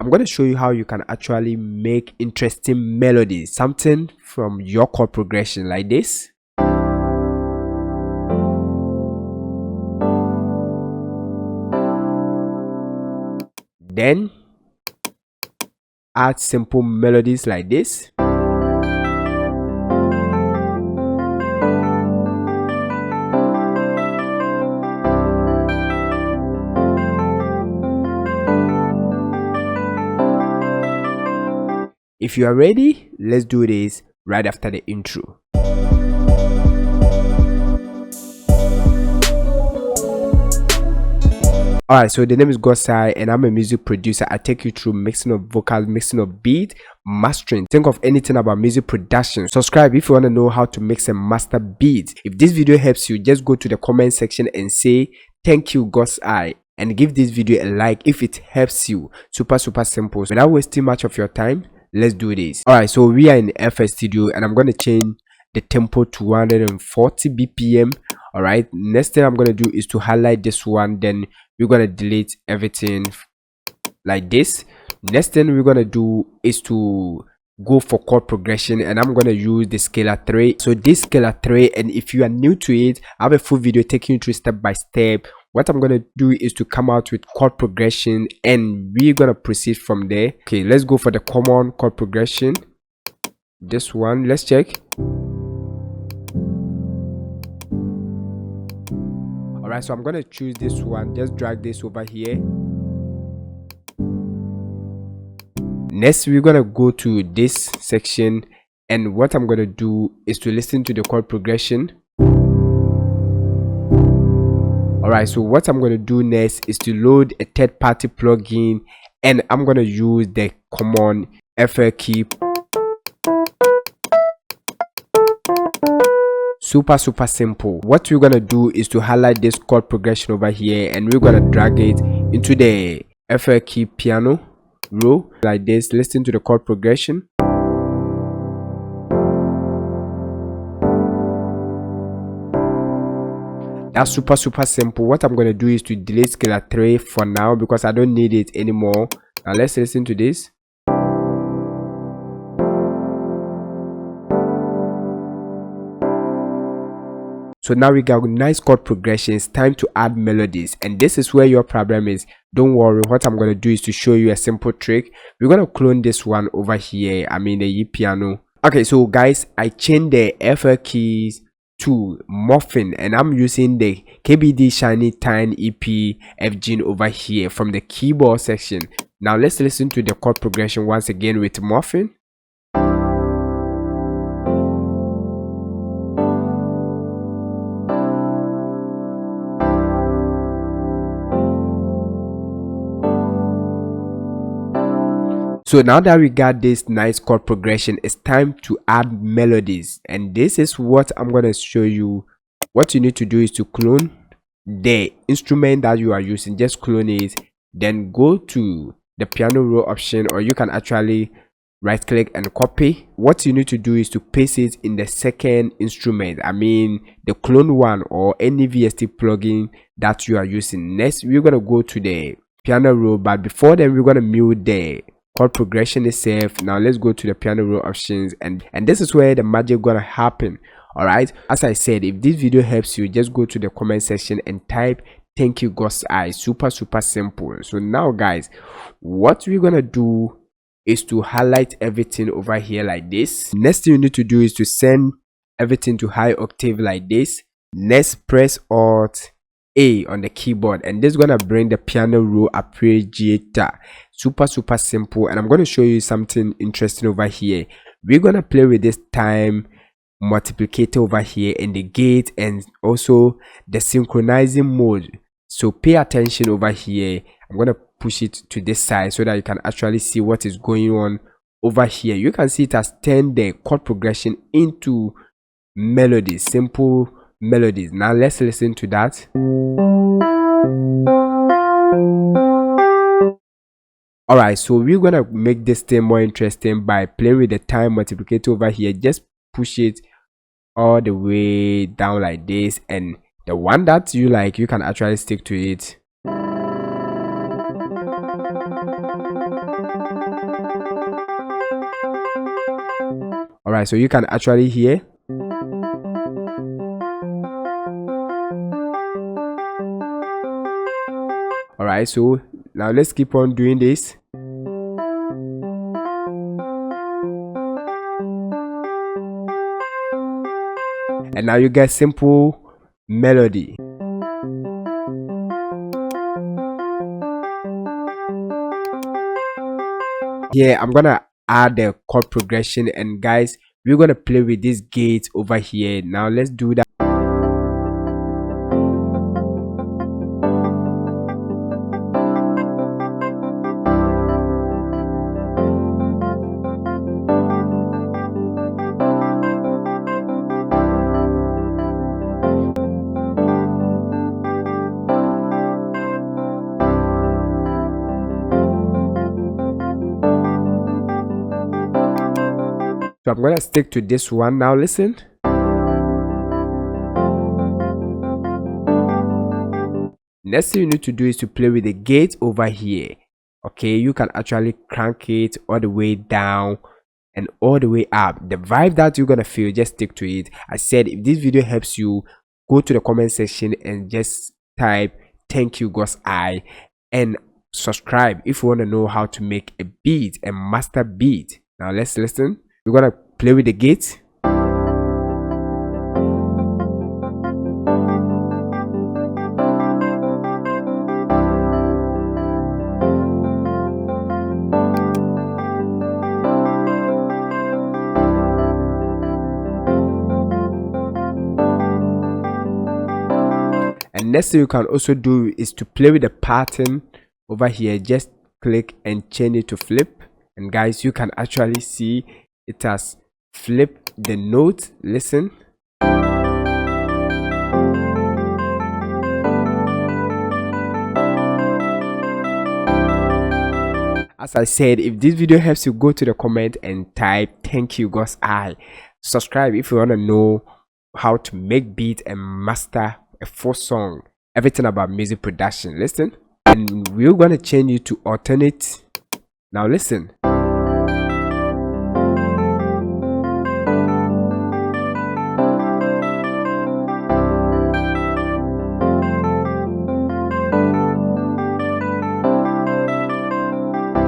I'm going to show you how you can actually make interesting melodies, something from your chord progression like this. Then add simple melodies like this. If you are ready, let's do this right after the intro. Alright, so the name is Gosai and I'm a music producer. I take you through mixing of vocals, mixing of beat, mastering. Think of anything about music production. Subscribe if you want to know how to mix and master beats. If this video helps you, just go to the comment section and say thank you Gosai, and give this video a like if it helps you. Super simple. Without wasting much of your time, let's do this. Alright, so we are in FL Studio and I'm going to change the tempo to 140 BPM. Alright, next thing I'm going to do is to highlight this one, then we're going to delete everything like this. Next thing we're going to do is to go for chord progression, and I'm going to use the scalar 3. So this scalar 3, and if you are new to it, I have a full video taking you through step by step. What I'm going to do is to come out with chord progression and we're going to proceed from there. Okay, let's go for the common chord progression. This one, let's check. Alright, so I'm going to choose this one. Just drag this over here. Next, we're going to go to this section, and what I'm going to do is to listen to the chord progression. Alright, so what I'm going to do next is to load a third-party plugin, and I'm going to use the common FL key. Super simple. What we're going to do is to highlight this chord progression over here, and we're going to drag it into the FL key piano row like this. Listen to the chord progression. That's super simple. What I'm going to do is to delete scalar 3 for now because I don't need it anymore. Now let's listen to this. So now we got nice chord progression. It's time to add melodies, and this is where your problem is. Don't worry, what I'm going to do is to show you a simple trick. We're going to clone this one over here, I mean the E piano. Okay, so guys, I changed the FL keys to Muffin, and I'm using the KBD Shiny Tine EP F Gene over here from the keyboard section. Now let's listen to the chord progression once again with Muffin. So now that we got this nice chord progression, it's time to add melodies, and this is what I'm going to show you. What you need to do is to clone the instrument that you are using. Just clone it, then go to the piano row option, or you can actually right click and copy. What you need to do is to paste it in the second instrument, I mean the clone one or any VST plugin that you are using. Next, we're going to go to the piano row, but before then we're going to mute the chord progression itself. Now let's go to the piano roll options, and this is where the magic gonna happen. All right, as I said, if this video helps you, just go to the comment section and type thank you Gosai. Super simple. So now guys, what we're gonna do is to highlight everything over here like this. Next thing you need to do is to send everything to high octave like this. Next, press Alt A on the keyboard, and this is gonna bring the piano roll arpeggiator. Super simple. And I'm going to show you something interesting over here. We're going to play with this time multiplicator over here in the gate, and also the synchronizing mode. So pay attention over here. I'm going to push it to this side so that you can actually see what is going on over here. You can see it has turned the chord progression into melodies, simple melodies. Now let's listen to that. Alright, so we're gonna make this thing more interesting by playing with the time multiplicator over here. Just push it all the way down like this, and the one that you like, you can actually stick to it. All right, so you can actually hear. All right, so now let's keep on doing this. And now you get simple melody. Here I'm gonna add the chord progression, and guys, we're gonna play with this gate over here. Now let's do that. So I'm gonna stick to this one. Now listen. Next thing you need to do is to play with the gate over here. Okay, you can actually crank it all the way down and all the way up. The vibe that you're gonna feel, just stick to it. I said, if this video helps you, go to the comment section and just type "thank you God's eye" and subscribe if you want to know how to make a beat, a master beat. Now let's listen. We're gonna play with the gate. And next thing you can also do is to play with the pattern over here. Just click and change it to flip, and guys, you can actually see it has flipped the note. Listen. As I said, if this video helps you, go to the comment and type "thank you God's eye." Subscribe if you want to know how to make beat and master a full song, everything about music production. Listen, and we're gonna change it to alternate. Now listen.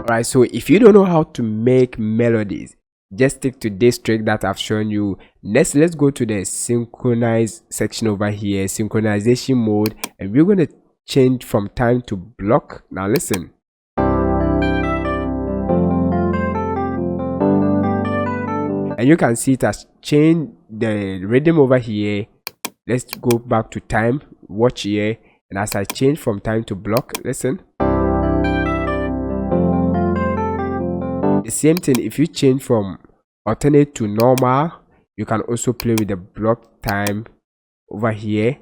Alright, so if you don't know how to make melodies, just stick to this trick that I've shown you. Next, let's go to the synchronize section over here, synchronization mode, and we're going to change from time to block. Now listen. And you can see it has changed the rhythm over here. Let's go back to time, watch here, and as I change from time to block, listen. The same thing, if you change from alternate to normal, you can also play with the block time over here.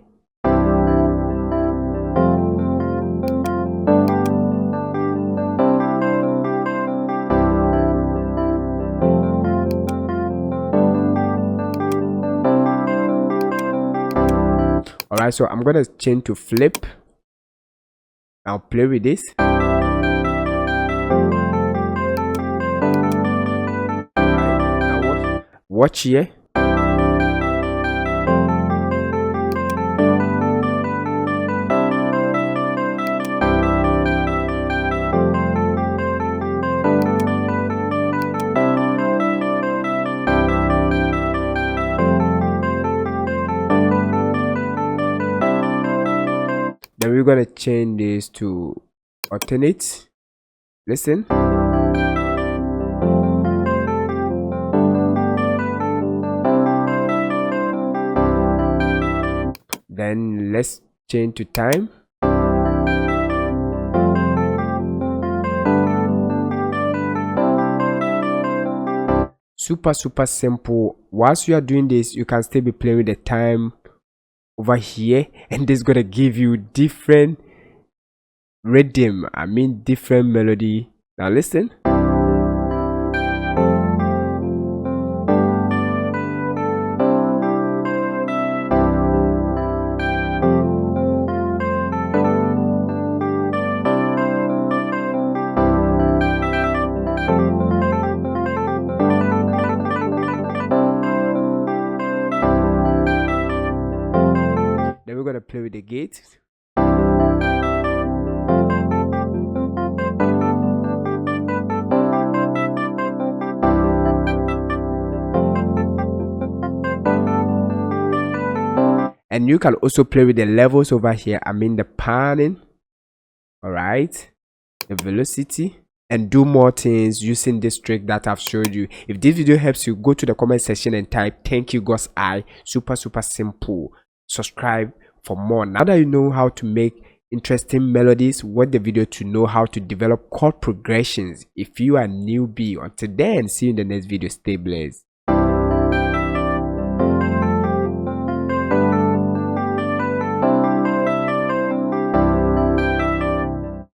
Alright, so I'm gonna change to flip. I'll play with this. Watch here. Then we're gonna change this to alternate. Listen. Then let's change to time. Super simple. Whilst you are doing this, you can still be playing with the time over here, and this is gonna give you different rhythm, different melody. Now listen. with the gate. And you can also play with the levels over here. I mean the panning, all right, the velocity, and do more things using this trick that I've showed you. If this video helps you, go to the comment section and type "thank you God's eye." Super simple. Subscribe for more. Now that you know how to make interesting melodies, watch the video to know how to develop chord progressions if you are newbie. Until then, see you in the next video. Stay blessed.